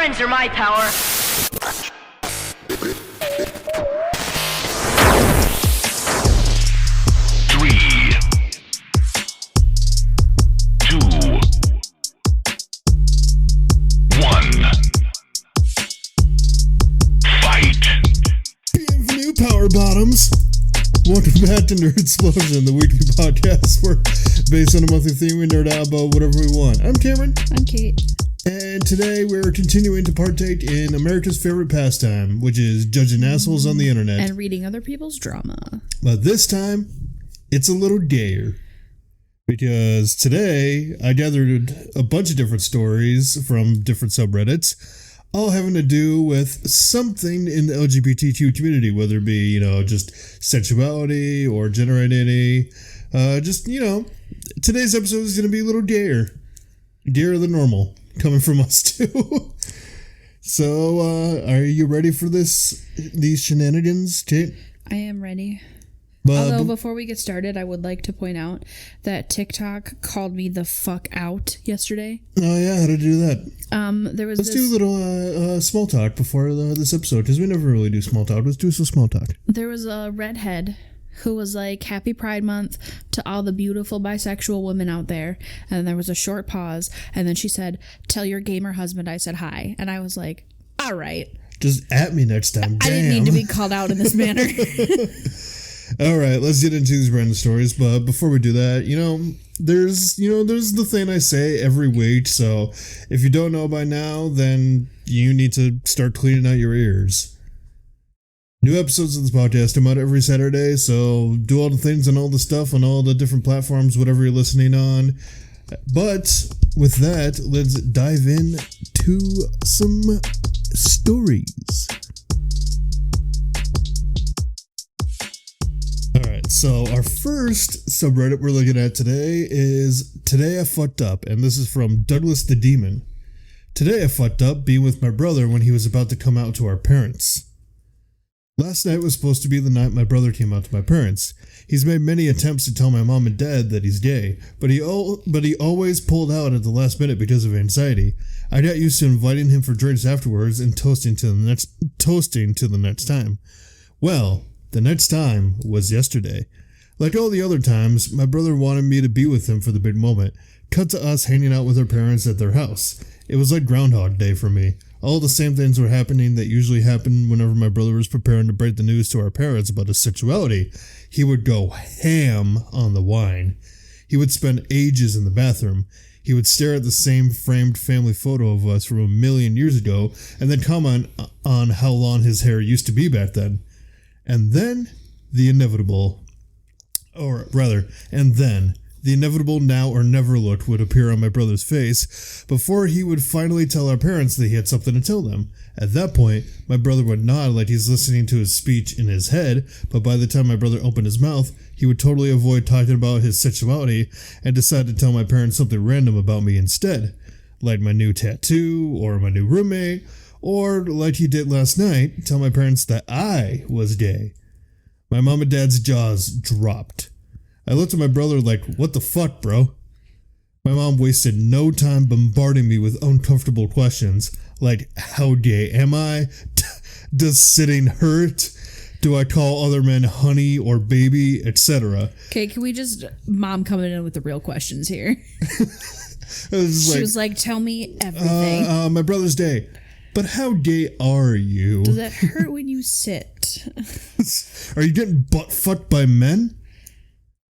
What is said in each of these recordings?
friends are my power. Power Bottoms. Welcome back to Nerd Explosion, the weekly podcast where, based on a monthly theme, we nerd out about whatever we want. I'm Cameron. I'm Kate. And today we're continuing to partake in America's favorite pastime, which is judging assholes on the internet. And reading other people's drama. But this time, it's a little gayer. Because today, I gathered a bunch of different stories from different subreddits, all having to do with something in the LGBTQ community, whether it be, just sexuality or gender identity. Today's episode is going to be a little gayer. Gayer than normal, coming from us too. So, are you ready for these shenanigans, Kate? I am ready. Although, before we get started, I would like to point out that TikTok called me the fuck out yesterday. Oh, yeah, how to do that? Let's do a little small talk before this episode, because we never really do small talk. Let's do some small talk. There was a redhead who was like, Happy Pride Month to all the beautiful bisexual women out there. And then there was a short pause, and then she said, tell your gamer husband I said hi. And I was like, all right. Just at me next time. I didn't need to be called out in this manner. All right, let's get into these random stories. But before we do that, there's the thing I say every week. So if you don't know by now, then you need to start cleaning out your ears. New episodes of this podcast come out every Saturday. So do all the things and all the stuff on all the different platforms, whatever you're listening on. But with that, let's dive in to some stories. Alright, so our first subreddit we're looking at today is Today I Fucked Up, and this is from Douglas the Demon. Today I fucked up being with my brother when he was about to come out to our parents. Last night was supposed to be the night my brother came out to my parents. He's made many attempts to tell my mom and dad that he's gay, but he always pulled out at the last minute because of anxiety. I got used to inviting him for drinks afterwards and toasting to the next time. Well, the next time was yesterday. Like all the other times, my brother wanted me to be with him for the big moment. Cut to us hanging out with our parents at their house. It was like Groundhog Day for me. All the same things were happening that usually happen whenever my brother was preparing to break the news to our parents about his sexuality. He would go ham on the wine. He would spend ages in the bathroom. He would stare at the same framed family photo of us from 1,000,000 years ago and then comment on how long his hair used to be back then. And then the inevitable now or never look would appear on my brother's face before he would finally tell our parents that he had something to tell them. At that point, my brother would nod like he's listening to his speech in his head, but by the time my brother opened his mouth, he would totally avoid talking about his sexuality and decide to tell my parents something random about me instead, like my new tattoo or my new roommate, or, like he did last night, tell my parents that I was gay. My mom and dad's jaws dropped. I looked at my brother like, what the fuck, bro? My mom wasted no time bombarding me with uncomfortable questions, like, how gay am I? Does sitting hurt? Do I call other men honey or baby, etc.? Okay, can we just... Mom coming in with the real questions here. She was like, tell me everything. My brother's gay. But how gay are you? Does that hurt when you sit? Are you getting butt fucked by men?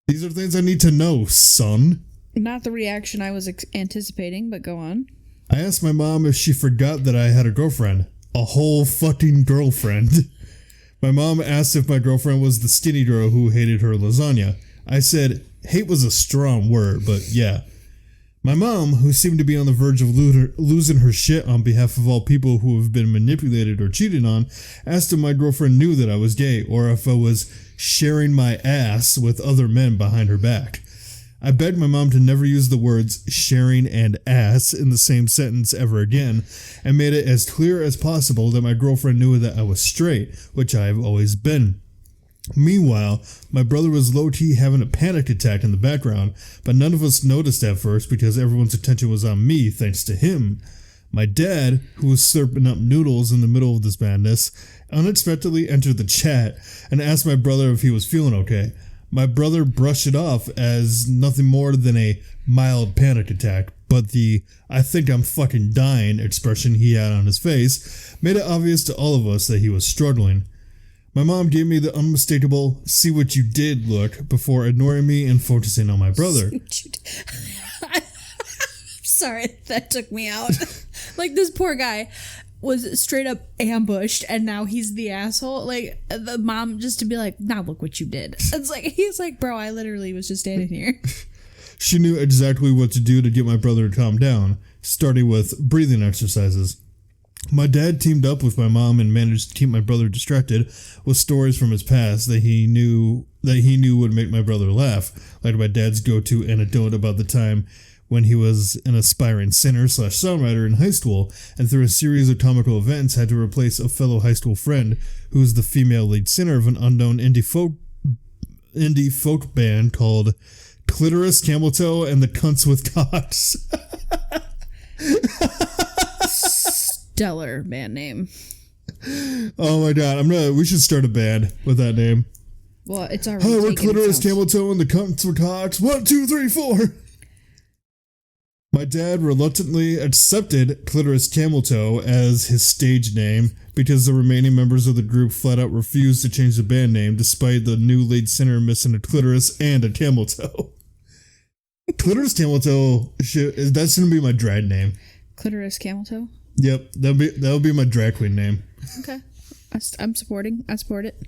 These are things I need to know, son. Not the reaction I was anticipating, but go on. I asked my mom if she forgot that I had a girlfriend. A whole fucking girlfriend. My mom asked if my girlfriend was the skinny girl who hated her lasagna. I said, hate was a strong word, but yeah. My mom, who seemed to be on the verge of losing her shit on behalf of all people who have been manipulated or cheated on, asked if my girlfriend knew that I was gay or if I was sharing my ass with other men behind her back. I begged my mom to never use the words sharing and ass in the same sentence ever again, and made it as clear as possible that my girlfriend knew that I was straight, which I have always been. Meanwhile, my brother was low-key having a panic attack in the background, but none of us noticed at first because everyone's attention was on me thanks to him. My dad, who was slurping up noodles in the middle of this madness, unexpectedly entered the chat and asked my brother if he was feeling okay. My brother brushed it off as nothing more than a mild panic attack, but the "I think I'm fucking dying" expression he had on his face made it obvious to all of us that he was struggling. My mom gave me the unmistakable "see what you did" look before ignoring me and focusing on my brother. Sorry, that took me out. Like, this poor guy was straight up ambushed and now he's the asshole. Like, the mom just to be like, "Now look what you did." It's like, he's like, "Bro, I literally was just standing here." She knew exactly what to do to get my brother to calm down, starting with breathing exercises. My dad teamed up with my mom and managed to keep my brother distracted with stories from his past that he knew would make my brother laugh, like my dad's go-to anecdote about the time when he was an aspiring singer/songwriter in high school, and through a series of comical events had to replace a fellow high school friend who was the female lead singer of an unknown indie folk band called Clitoris, Camel Toe, and the Cunts with Cocks. Stellar band name. Oh my god, we should start a band with that name. Well, it's already we're Clitoris, Camel Toe, and the Cunts with Cocks. 1, 2, 3, 4. My dad reluctantly accepted Clitoris Camel Toe as his stage name because the remaining members of the group flat out refused to change the band name despite the new lead singer missing a clitoris and a camel toe. Clitoris Camel Toe, that's going to be my drag name. Clitoris Camel Toe? Yep, that'll be my drag queen name. Okay. I'm supporting. I support it.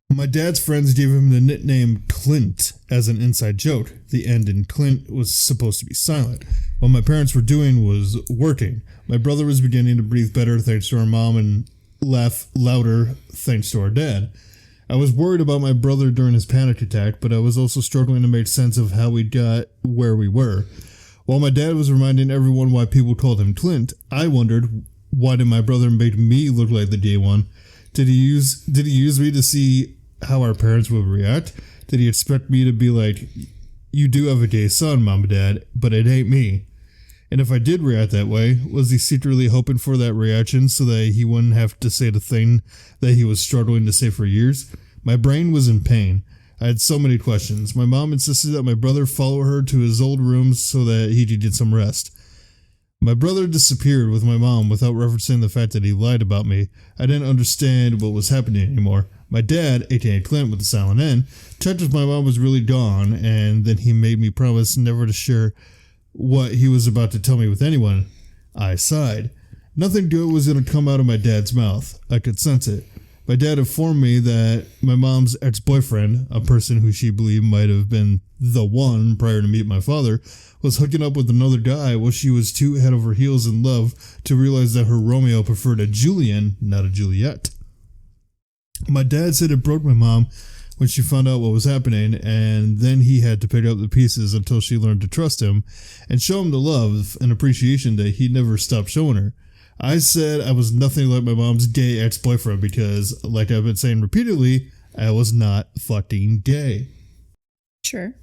My dad's friends gave him the nickname Clint as an inside joke. The end in Clint was supposed to be silent. What my parents were doing was working. My brother was beginning to breathe better thanks to our mom and laugh louder thanks to our dad. I was worried about my brother during his panic attack, but I was also struggling to make sense of how we got where we were. While my dad was reminding everyone why people called him Clint, I wondered, why did my brother make me look like the gay one? Did he use me to see how our parents would react? Did he expect me to be like, "You do have a gay son, Mom and Dad, but it ain't me"? And if I did react that way, was he secretly hoping for that reaction so that he wouldn't have to say the thing that he was struggling to say for years? My brain was in pain. I had so many questions. My mom insisted that my brother follow her to his old rooms so that he could get some rest. My brother disappeared with my mom without referencing the fact that he lied about me. I didn't understand what was happening anymore. My dad, aka Clint with the silent N, checked if my mom was really gone, and then he made me promise never to share what he was about to tell me with anyone. I sighed. Nothing good was going to come out of my dad's mouth. I could sense it. My dad informed me that my mom's ex-boyfriend, a person who she believed might have been the one prior to meeting my father, was hooking up with another guy while she was too head over heels in love to realize that her Romeo preferred a Julian, not a Juliet. My dad said it broke my mom when she found out what was happening, and then he had to pick up the pieces until she learned to trust him and show him the love and appreciation that he'd never stopped showing her. I said I was nothing like my mom's gay ex-boyfriend because, like I've been saying repeatedly, I was not fucking gay. Sure.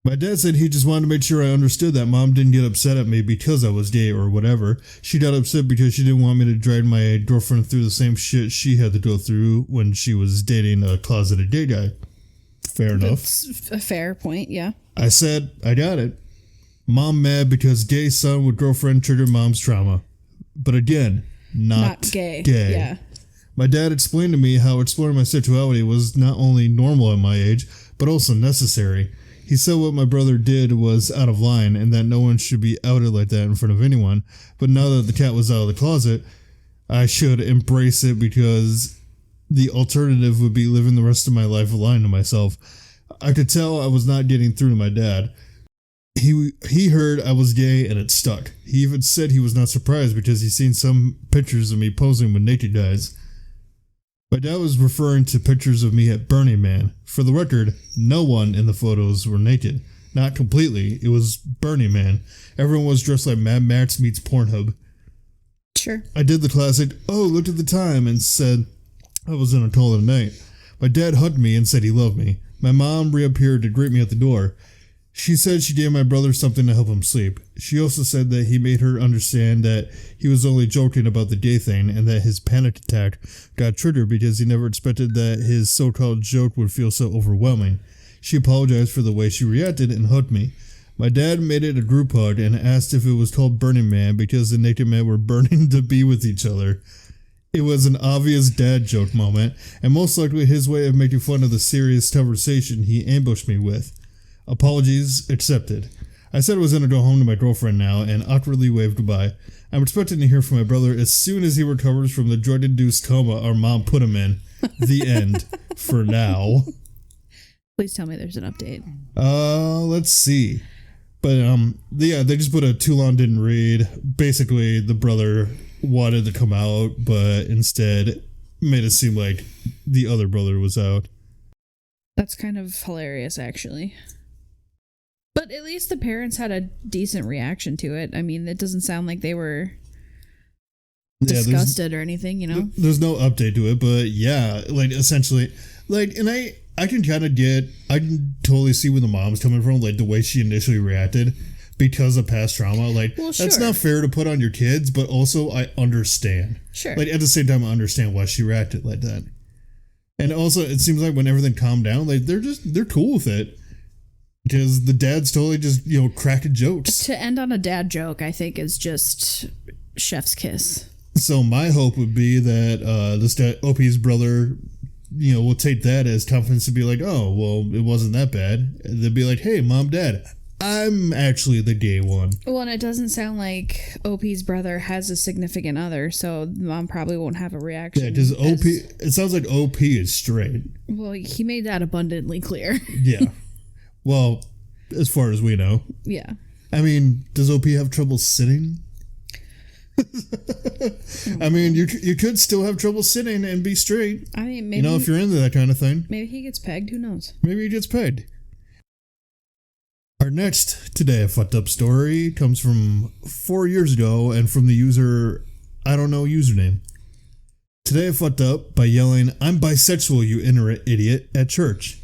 My dad said he just wanted to make sure I understood that mom didn't get upset at me because I was gay or whatever. She got upset because she didn't want me to drag my girlfriend through the same shit she had to go through when she was dating a closeted gay guy. Fair enough. That's a fair point, yeah. I said, I got it. Mom mad because gay son with girlfriend triggered mom's trauma. But again, not gay. Yeah. My dad explained to me how exploring my sexuality was not only normal at my age, but also necessary. He said what my brother did was out of line and that no one should be outed like that in front of anyone. But now that the cat was out of the closet, I should embrace it because the alternative would be living the rest of my life lying to myself. I could tell I was not getting through to my dad. He heard I was gay and it stuck. He even said he was not surprised because he's seen some pictures of me posing with naked guys. My dad was referring to pictures of me at Burning Man. For the record, no one in the photos were naked. Not completely. It was Burning Man. Everyone was dressed like Mad Max meets Pornhub. Sure. I did the classic, "Oh, looked at the time," and said I was in a call of the night. My dad hugged me and said he loved me. My mom reappeared to greet me at the door. She said she gave my brother something to help him sleep. She also said that he made her understand that he was only joking about the gay thing and that his panic attack got triggered because he never expected that his so-called joke would feel so overwhelming. She apologized for the way she reacted and hugged me. My dad made it a group hug and asked if it was called Burning Man because the naked men were burning to be with each other. It was an obvious dad joke moment, and most likely his way of making fun of the serious conversation he ambushed me with. Apologies accepted. I said I was going to go home to my girlfriend now and awkwardly waved goodbye. I'm expecting to hear from my brother as soon as he recovers from the drug-induced coma our mom put him in. The end. For now. Please tell me there's an update. Let's see. But, yeah, they just put a too long didn't read. Basically, the brother wanted to come out, but instead made it seem like the other brother was out. That's kind of hilarious, actually. But at least the parents had a decent reaction to it. I mean, it doesn't sound like they were disgusted or anything, you know? There's no update to it, but yeah, like, essentially, like, and I can kind of I can totally see where the mom's coming from, like, the way she initially reacted because of past trauma. Like, well, sure. That's not fair to put on your kids, but also I understand. Sure. Like, at the same time, I understand why she reacted like that. And also, it seems like when everything calmed down, like, they're cool with it. Because the dad's totally just, cracking jokes. To end on a dad joke, I think, is just chef's kiss. So my hope would be that this guy, OP's brother, will take that as confidence to be like, oh, well, it wasn't that bad. And they'd be like, hey, mom, dad, I'm actually the gay one. Well, and it doesn't sound like OP's brother has a significant other, so mom probably won't have a reaction. Yeah, because it sounds like OP is straight. Well, he made that abundantly clear. Yeah. Well, as far as we know. Yeah. I mean, does OP have trouble sitting? I mean, you could still have trouble sitting and be straight. I mean, maybe... if you're into that kind of thing. Maybe he gets pegged, who knows? Maybe he gets pegged. Our next Today I Fucked Up story comes from 4 years ago and from the user, I don't know username. Today I fucked up by yelling, I'm bisexual, you ignorant idiot, at church.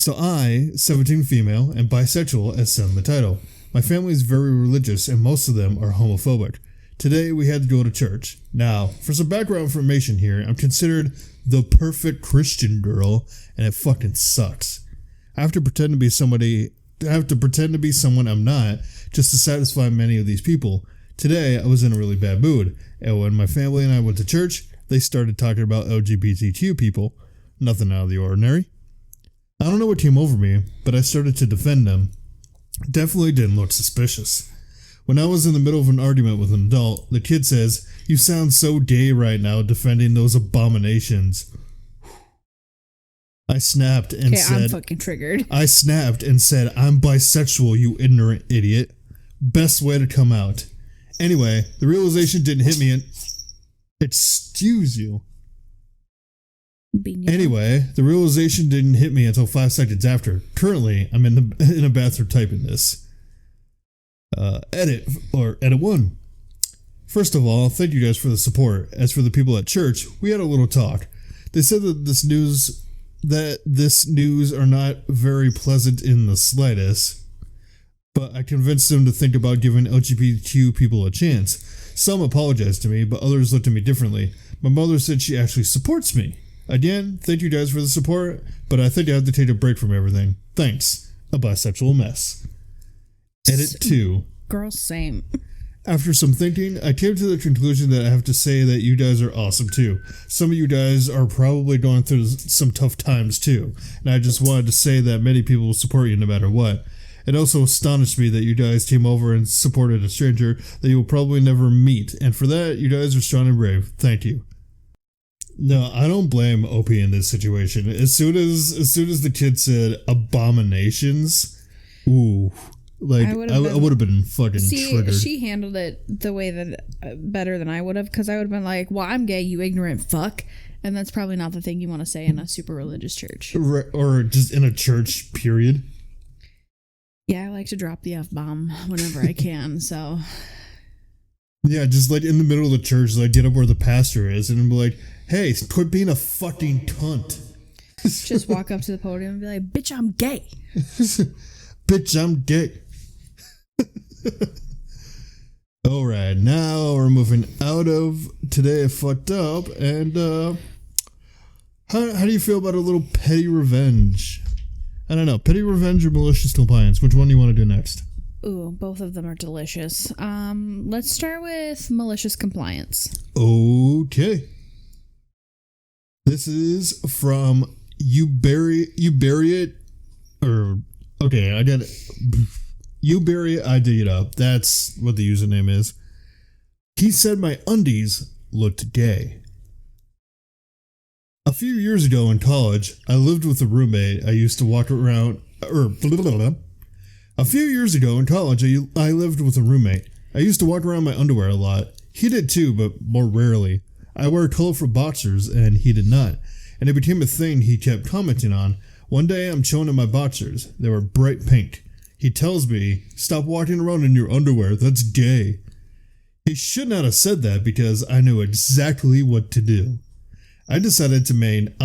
So I, 17 female, and bisexual as said in the title. My family is very religious and most of them are homophobic. Today we had to go to church. Now, for some background information here, I'm considered the perfect Christian girl and it fucking sucks. I have to pretend to be someone I'm not just to satisfy many of these people. Today I was in a really bad mood and when my family and I went to church, they started talking about LGBTQ people. Nothing out of the ordinary. I don't know what came over me, but I started to defend them. Definitely didn't look suspicious. When I was in the middle of an argument with an adult, the kid says, you sound so gay right now defending those abominations. I snapped and said... I'm fucking triggered. I snapped and said, I'm bisexual, you ignorant idiot. Best way to come out. Anyway, the realization didn't hit me and... Excuse you. Anyway, the realization didn't hit me until 5 seconds after. Currently, I'm in a bathroom typing this. Edit 1. First of all, thank you guys for the support. As for the people at church, we had a little talk. They said that this news are not very pleasant in the slightest, but I convinced them to think about giving LGBTQ people a chance. Some apologized to me, but others looked at me differently. My mother said she actually supports me. Again, thank you guys for the support, but I think I have to take a break from everything. Thanks. A bisexual mess. Edit 2. Girl, same. After some thinking, I came to the conclusion that I have to say that you guys are awesome too. Some of you guys are probably going through some tough times too, and I just wanted to say that many people will support you no matter what. It also astonished me that you guys came over and supported a stranger that you will probably never meet, and for that, you guys are strong and brave. Thank you. No, I don't blame OP in this situation. As soon as the kid said abominations, ooh, like I would have been fucking triggered. She handled it the way that better than I would have, because I would have been like, well, I'm gay, you ignorant fuck. And that's probably not the thing you want to say in a super religious church. Or just in a church, period. Yeah, I like to drop the F-bomb whenever I can, so. Yeah, just like in the middle of the church, like get up where the pastor is and be like, hey, quit being a fucking cunt. Just walk up to the podium and be like, bitch, I'm gay. Bitch, I'm gay. Alright, now we're moving out of Today I Fucked Up, and how do you feel about a little petty revenge? I don't know, petty revenge or malicious compliance? Which one do you want to do next? Ooh, both of them are delicious. Let's start with malicious compliance. Okay. This is from You Bury It, or okay, I got it. You Bury It, I Dig It Up. That's what the username is. He said my undies looked gay. A few years ago in college, I lived with a roommate. I used to walk around, A few years ago in college, I lived with a roommate. I used to walk around my underwear a lot. He did too, but more rarely. I wear colorful boxers, and he did not. And it became a thing he kept commenting on. One day, I'm showing him my boxers. They were bright pink. He tells me, "Stop walking around in your underwear, that's gay." He should not have said that because I knew exactly what to do. I decided to maintain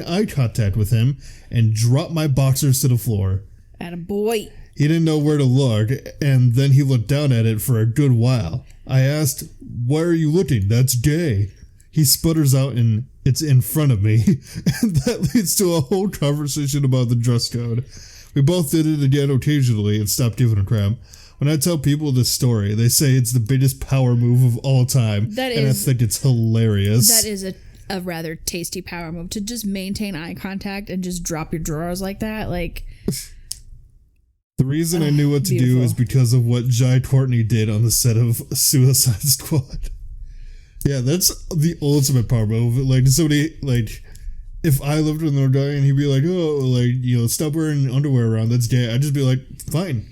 eye contact with him and drop my boxers to the floor. Attaboy. He didn't know where to look, and then he looked down at it for a good while. I asked, "Why are you looking? That's gay." He sputters out, and "It's in front of me." And that leads to a whole conversation about the dress code. We both did it again occasionally and stopped giving a crap. When I tell people this story, they say it's the biggest power move of all time, and I think it's hilarious. That is a rather tasty power move, to just maintain eye contact and just drop your drawers like that. Like, the reason I knew what to do is because of what Jai Courtney did on the set of Suicide Squad. Yeah, that's the ultimate power move. Like, somebody, like, if I lived with another guy and he'd be like, "Oh, like, you know, stop wearing underwear around, that's gay," I'd just be like, "Fine."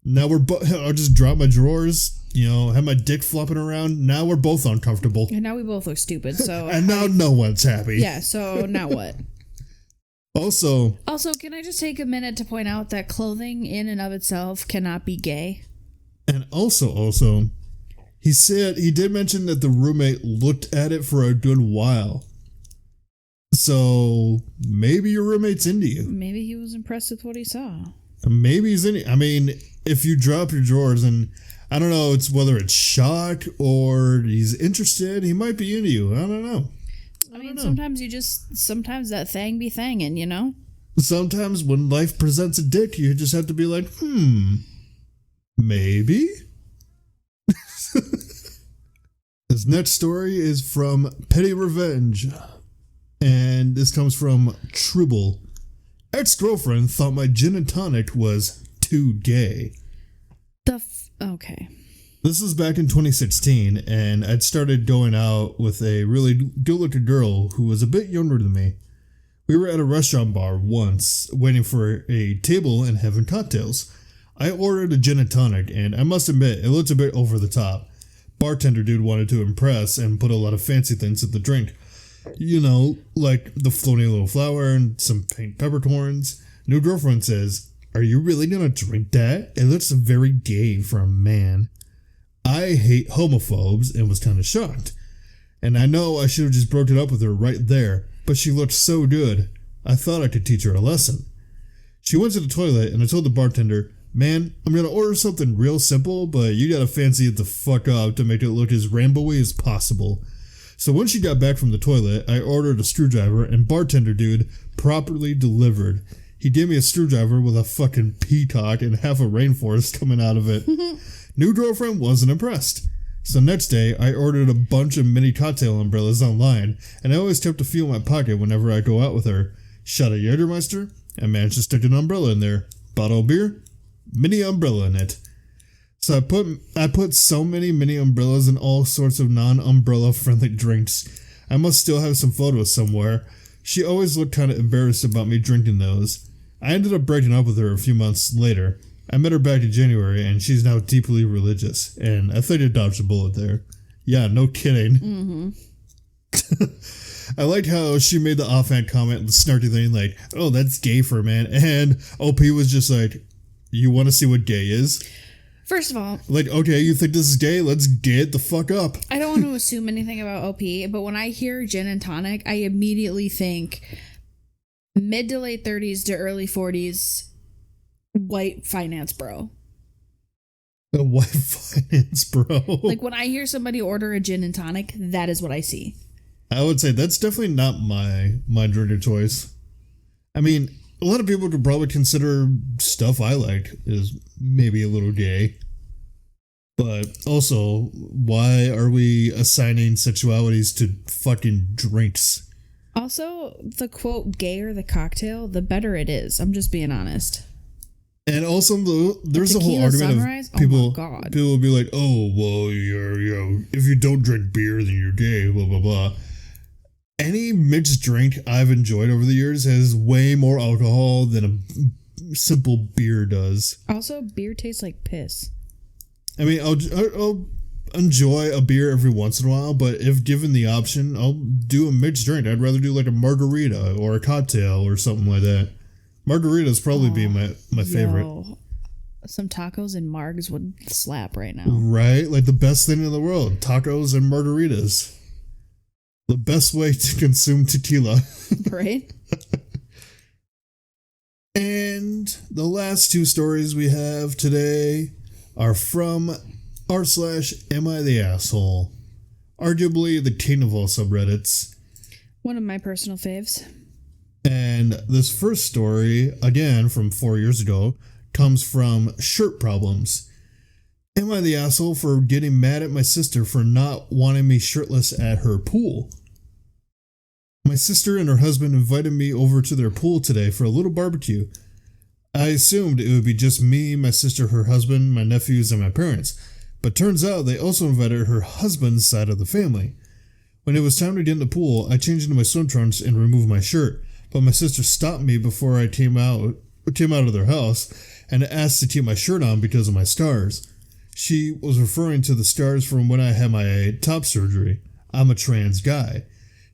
Now I'll just drop my drawers, you know, have my dick flopping around. Now we're both uncomfortable. And now we both look stupid, so... And now no one's happy. Yeah, so now what? Also, can I just take a minute to point out that clothing in and of itself cannot be gay? And also, he said, he did mention that the roommate looked at it for a good while. So, maybe your roommate's into you. Maybe he was impressed with what he saw. Maybe he's into you. I mean, if you drop your drawers and, I don't know, it's whether it's shock or he's interested, he might be into you. I don't know. I mean, sometimes that thing be thangin', you know? Sometimes when life presents a dick, you just have to be like, maybe? This next story is from Petty Revenge. And this comes from Tribble. Ex-girlfriend thought my gin and tonic was too gay. Okay. This was back in 2016, and I'd started going out with a really good-looking girl who was a bit younger than me. We were at a restaurant bar once, waiting for a table and having cocktails. I ordered a gin and tonic, and I must admit, it looked a bit over the top. Bartender dude wanted to impress and put a lot of fancy things in the drink. You know, like the floating little flower and some pink peppercorns. New girlfriend says, "Are you really gonna drink that? It looks very gay for a man." I hate homophobes and was kind of shocked. And I know I should have just broken up with her right there, but she looked so good, I thought I could teach her a lesson. She went to the toilet and I told the bartender, "Man, I'm gonna order something real simple, but you gotta fancy it the fuck up to make it look as Rambo-y as possible." So when she got back from the toilet, I ordered a screwdriver, and bartender dude properly delivered. He gave me a screwdriver with a fucking peacock and half a rainforest coming out of it. New girlfriend wasn't impressed. So next day, I ordered a bunch of mini cocktail umbrellas online, and I always kept a few in my pocket whenever I go out with her. Shot a Jägermeister, and managed to stick an umbrella in there. Bottle of beer, mini umbrella in it. So I put so many mini umbrellas in all sorts of non-umbrella friendly drinks. I must still have some photos somewhere. She always looked kind of embarrassed about me drinking those. I ended up breaking up with her a few months later. I met her back in January, and she's now deeply religious, and I think I dodged a bullet there. Yeah, no kidding. I liked how she made the offhand comment, the snarky thing like, "Oh, that's gay for a man," and OP was just like, "You want to see what gay is?" First of all, Like, okay, you think this is gay? Let's get the fuck up. I don't want to assume anything about OP, but when I hear gin and tonic, I immediately think mid to late 30s to early 40s white finance bro. A white finance bro. Like when I hear somebody order a gin and tonic, that is what I see. I would say that's definitely not my drink of choice. I mean, a lot of people could probably consider stuff I like is maybe a little gay. But also, why are we assigning sexualities to fucking drinks? Also, the quote gayer the cocktail, the better it is. I'm just being honest. And also, there's a whole Tequila argument Sunrise? of people. Oh my God. People will be like, "Oh, well, if you don't drink beer, then you're gay." Blah blah blah. Any mixed drink I've enjoyed over the years has way more alcohol than a simple beer does. Also, beer tastes like piss. I mean, I'll enjoy a beer every once in a while, but if given the option, I'll do a mixed drink. I'd rather do like a margarita or a cocktail or something like that. Margaritas probably be my favorite. Some tacos and margs would slap right now. Right? Like the best thing in the world. Tacos and margaritas. The best way to consume tequila. Right? And the last two stories we have today are from r/Am I the Asshole? Arguably the king of all subreddits. One of my personal faves. And this first story, again from 4 years ago, comes from Shirt Problems. Am I the asshole for getting mad at my sister for not wanting me shirtless at her pool? My sister and her husband invited me over to their pool today for a little barbecue. I assumed it would be just me, my sister, her husband, my nephews, and my parents. But turns out they also invited her husband's side of the family. When it was time to get in the pool, I changed into my swim trunks and removed my shirt. But my sister stopped me before I came out of their house and asked to keep my shirt on because of my scars. She was referring to the scars from when I had my top surgery. I'm a trans guy.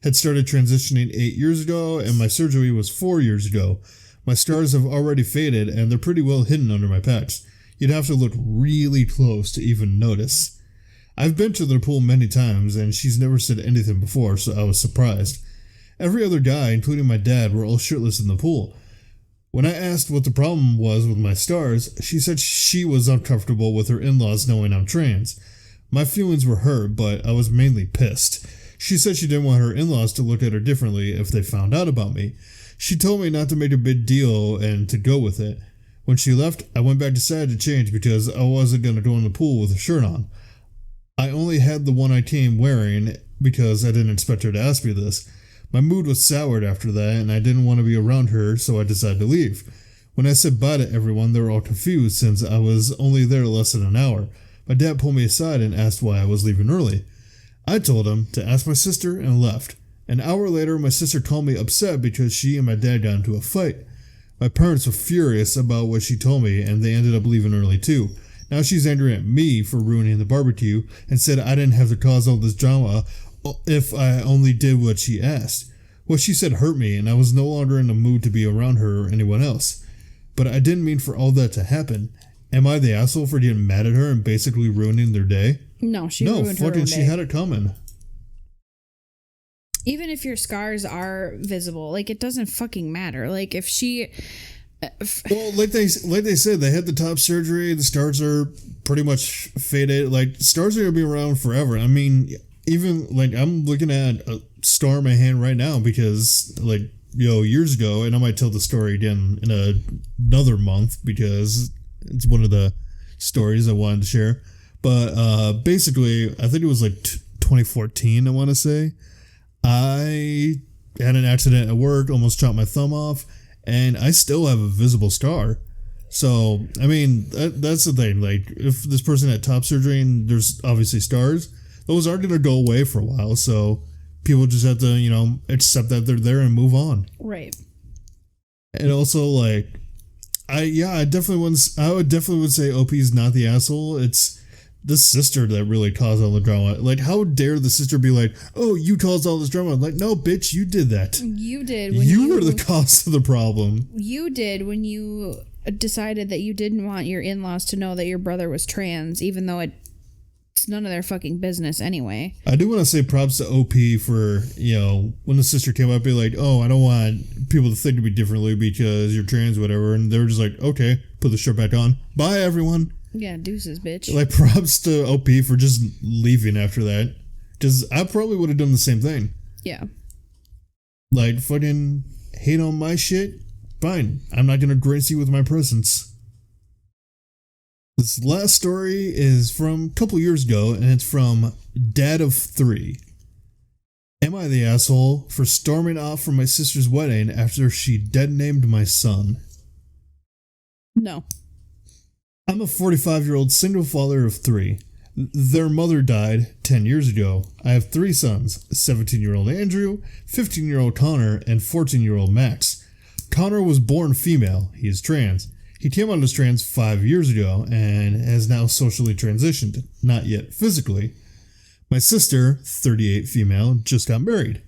Had started transitioning 8 years ago, and my surgery was 4 years ago. My scars have already faded, and they're pretty well hidden under my pecs. You'd have to look really close to even notice. I've been to their pool many times, and she's never said anything before, so I was surprised. Every other guy, including my dad, were all shirtless in the pool. When I asked what the problem was with my scars, she said she was uncomfortable with her in-laws knowing I'm trans. My feelings were hurt, but I was mainly pissed. She said she didn't want her in-laws to look at her differently if they found out about me. She told me not to make a big deal and to go with it. When she left, I went back inside to change because I wasn't going to go in the pool with a shirt on. I only had the one I came wearing because I didn't expect her to ask me this. My mood was soured after that, and I didn't want to be around her, so I decided to leave. When I said bye to everyone, they were all confused since I was only there less than an hour. My dad pulled me aside and asked why I was leaving early. I told him to ask my sister and left. An hour later, my sister called me upset because she and my dad got into a fight. My parents were furious about what she told me, and they ended up leaving early too. Now she's angry at me for ruining the barbecue and said I didn't have to cause all this drama if I only did what she asked. What she said hurt me, and I was no longer in the mood to be around her or anyone else. But I didn't mean for all that to happen. Am I the asshole for getting mad at her and basically ruining their day? No, she ruined her own day. She had it coming. Even if your scars are visible, like, it doesn't fucking matter. Like, if she... Well, like they said, they had the top surgery. The scars are pretty much faded. Like, scars are going to be around forever. I mean, even, like, I'm looking at a scar in my hand right now because, like, years ago, and I might tell the story again in another month because it's one of the stories I wanted to share. But basically, I think it was like 2014, I want to say. I had an accident at work, almost chopped my thumb off, and I still have a visible scar. So, I mean, that's the thing. Like, if this person had top surgery and there's obviously scars, those are going to go away for a while. So, people just have to, accept that they're there and move on. Right. And also, like, I would definitely say OP's not the asshole. It's the sister that really caused all the drama. Like, how dare the sister be like, oh, you caused all this drama? I'm like, no, bitch, you did that. You did. You were the cause of the problem. You did when you decided that you didn't want your in-laws to know that your brother was trans, even though it's none of their fucking business anyway. I do want to say props to OP for, when the sister came up, be like, oh, I don't want people to think of me differently because you're trans, whatever. And they were just like, okay, put the shirt back on. Bye, everyone. Yeah, deuces, bitch. Like, props to OP for just leaving after that. Because I probably would have done the same thing. Yeah. Like, fucking hate on my shit? Fine. I'm not going to grace you with my presence. This last story is from a couple years ago, and it's from Dad of 3. Am I the asshole for storming off from my sister's wedding after she dead-named my son? No. I'm a 45-year-old single father of 3. Their mother died 10 years ago. I have 3 sons, 17-year-old Andrew, 15-year-old Connor, and 14-year-old Max. Connor was born female. He is trans. He came out as trans 5 years ago and has now socially transitioned, not yet physically. My sister, 38 female, just got married.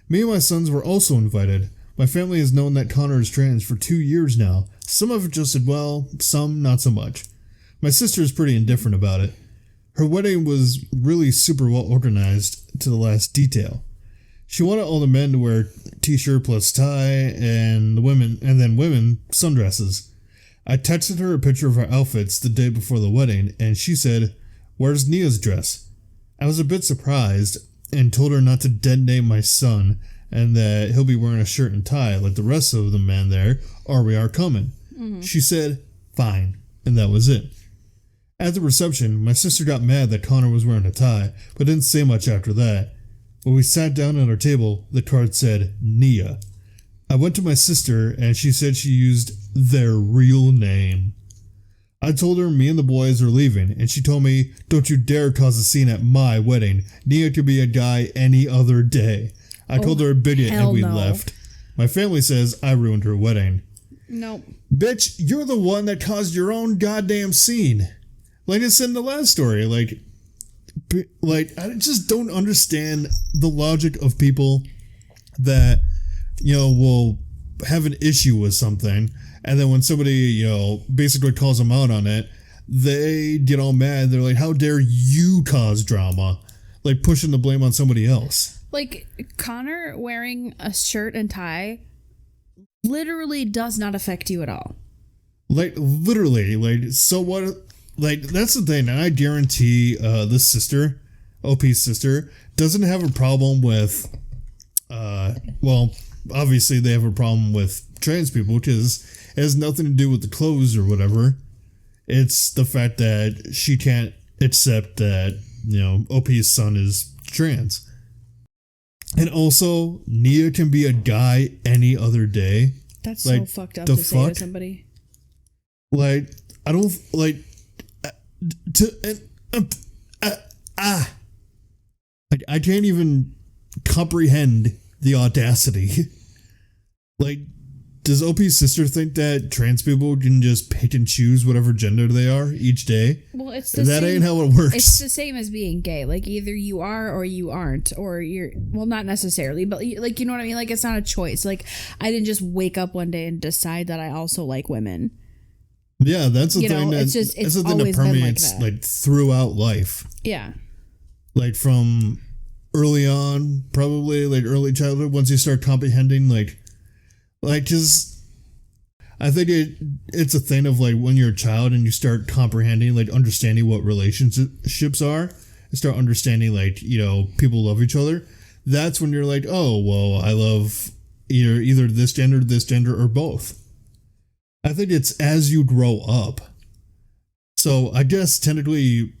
Me and my sons were also invited. My family has known that Connor is trans for 2 years now. Some have adjusted well, some not so much. My sister is pretty indifferent about it. Her wedding was really super well organized to the last detail. She wanted all the men to wear t-shirt plus tie and then women sundresses. I texted her a picture of our outfits the day before the wedding and she said, "Where's Nia's dress?" I was a bit surprised and told her not to dead name my son and that he'll be wearing a shirt and tie like the rest of the men there, or we are coming. Mm-hmm. She said, "Fine," and that was it. At the reception, my sister got mad that Connor was wearing a tie, but didn't say much after that. When we sat down at our table, the card said Nia. I went to my sister and she said she used their real name. I told her me and the boys are leaving and she told me, "Don't you dare cause a scene at my wedding. Nia could be a guy any other day." I told her a bigot and we left. My family says I ruined her wedding. Nope. Bitch, you're the one that caused your own goddamn scene. Like I said in the last story, like I just don't understand the logic of people that, will have an issue with something, and then when somebody, basically calls them out on it, they get all mad. They're like, "How dare you cause drama?" Like pushing the blame on somebody else. Like, Connor wearing a shirt and tie literally does not affect you at all. Like, literally, like, so what? Like, that's the thing, and I guarantee this sister, OP's sister, doesn't have a problem with, obviously they have a problem with trans people because it has nothing to do with the clothes or whatever. It's the fact that she can't accept that, OP's son is trans. And also, Nia can be a guy any other day. That's like, so fucked up to say to somebody. Like, I don't, like... I can't even comprehend the audacity. Like, does OP's sister think that trans people can just pick and choose whatever gender they are each day? Well, it's that ain't how it works. It's the same as being gay. Like, either you are or you aren't, or you're, well, not necessarily, but like, you know what I mean? Like, it's not a choice. Like, I didn't just wake up one day and decide that I also like women. Yeah, that's the thing that it's always permeates like throughout life. Yeah. Like from early on, probably like early childhood, once you start comprehending like just I think it's a thing of like when you're a child and you start comprehending, like understanding what relationships are and start understanding like, people love each other. That's when you're like, "Oh, well, I love either this gender, or both." I think it's as you grow up. So I guess technically,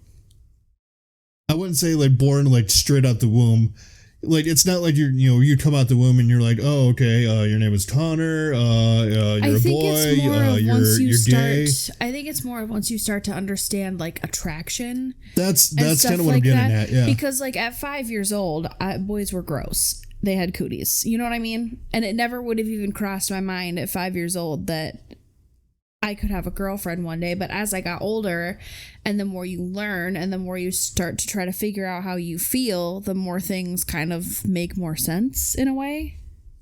I wouldn't say like born like straight out the womb. Like it's not like you come out the womb and you're like, "Oh, okay, your name is Connor, you're a boy, you're gay." I think it's more of once you start to understand like attraction. That's kind of what I'm getting at, yeah. Because like at 5 years old, boys were gross. They had cooties. You know what I mean? And it never would have even crossed my mind at 5 years old that I could have a girlfriend one day. But as I got older and the more you learn and the more you start to try to figure out how you feel, the more things kind of make more sense in a way.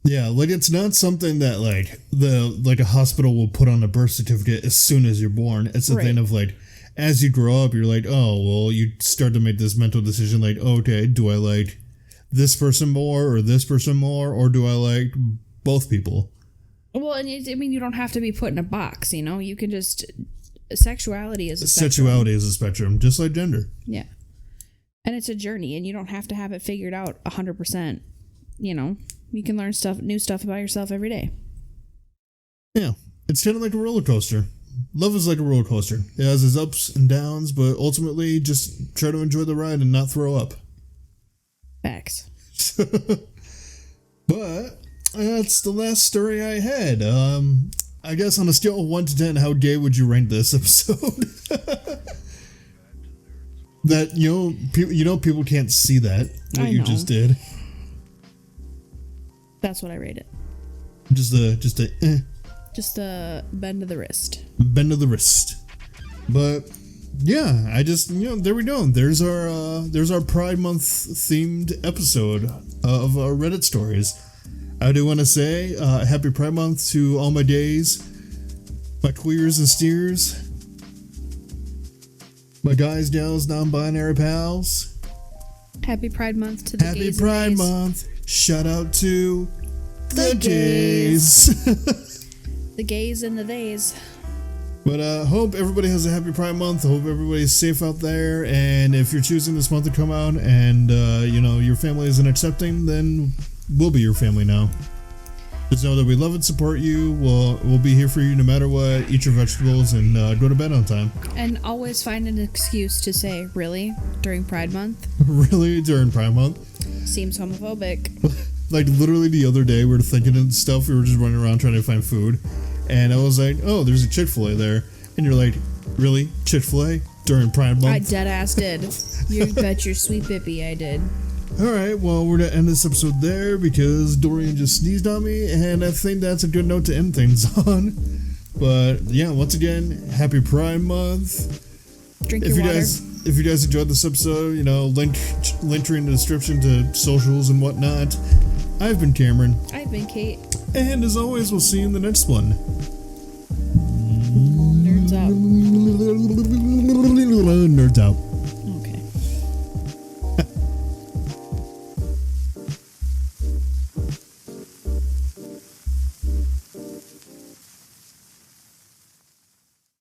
Yeah, like it's not something that like a hospital will put on a birth certificate as soon as you're born. It's a Right. thing of like as you grow up, you're like, oh well, you start to make this mental decision like, okay, do I like this person more or this person more, or do I like both people? Well, and I mean, you don't have to be put in a box, you know? You can just... Sexuality is a spectrum. Sexuality is a spectrum, just like gender. Yeah. And it's a journey, and you don't have to have it figured out 100%. You know? You can learn new stuff about yourself every day. Yeah, it's kind of like a roller coaster. Love is like a roller coaster. It has its ups and downs, but ultimately just try to enjoy the ride and not throw up. Facts. But that's the last story I had. I guess on a scale of 1 to 10, how gay would you rank this episode? That, people can't see that, what I you know. just did. That's what I rate it. Just a Just a bend of the wrist. bend of the wrist. But yeah, I just there we go. There's our Pride Month themed episode of our Reddit stories. I do want to say happy Pride Month to all my gays, my queers and steers, my guys, gals, non-binary pals. Happy Pride Month to the Happy gays Pride and gays. Month. Shout out to the The gays. The gays and the theys. But hope everybody has a happy Pride Month. Hope everybody's safe out there. And if you're choosing this month to come out and, your family isn't accepting, then we'll be your family now. Just know that we love and support you. We'll be here for you no matter what. Eat your vegetables and go to bed on time. And always find an excuse to say, really, during Pride Month? Really, during Pride Month. Seems homophobic. Like, literally the other day, we were thinking and stuff. We were just running around trying to find food. And I was like, oh, there's a Chick-fil-A there. And you're like, really? Chick-fil-A? During Pride Month? I deadass did. You bet your sweet bippy I did. Alright, well, we're going to end this episode there because Dorian just sneezed on me, and I think that's a good note to end things on. But, yeah, once again, happy Pride Month. Drink your water. If you guys enjoyed this episode, link in the description to socials and whatnot. I've been Cameron, I've been Kate. and as always, we'll see you in the next one.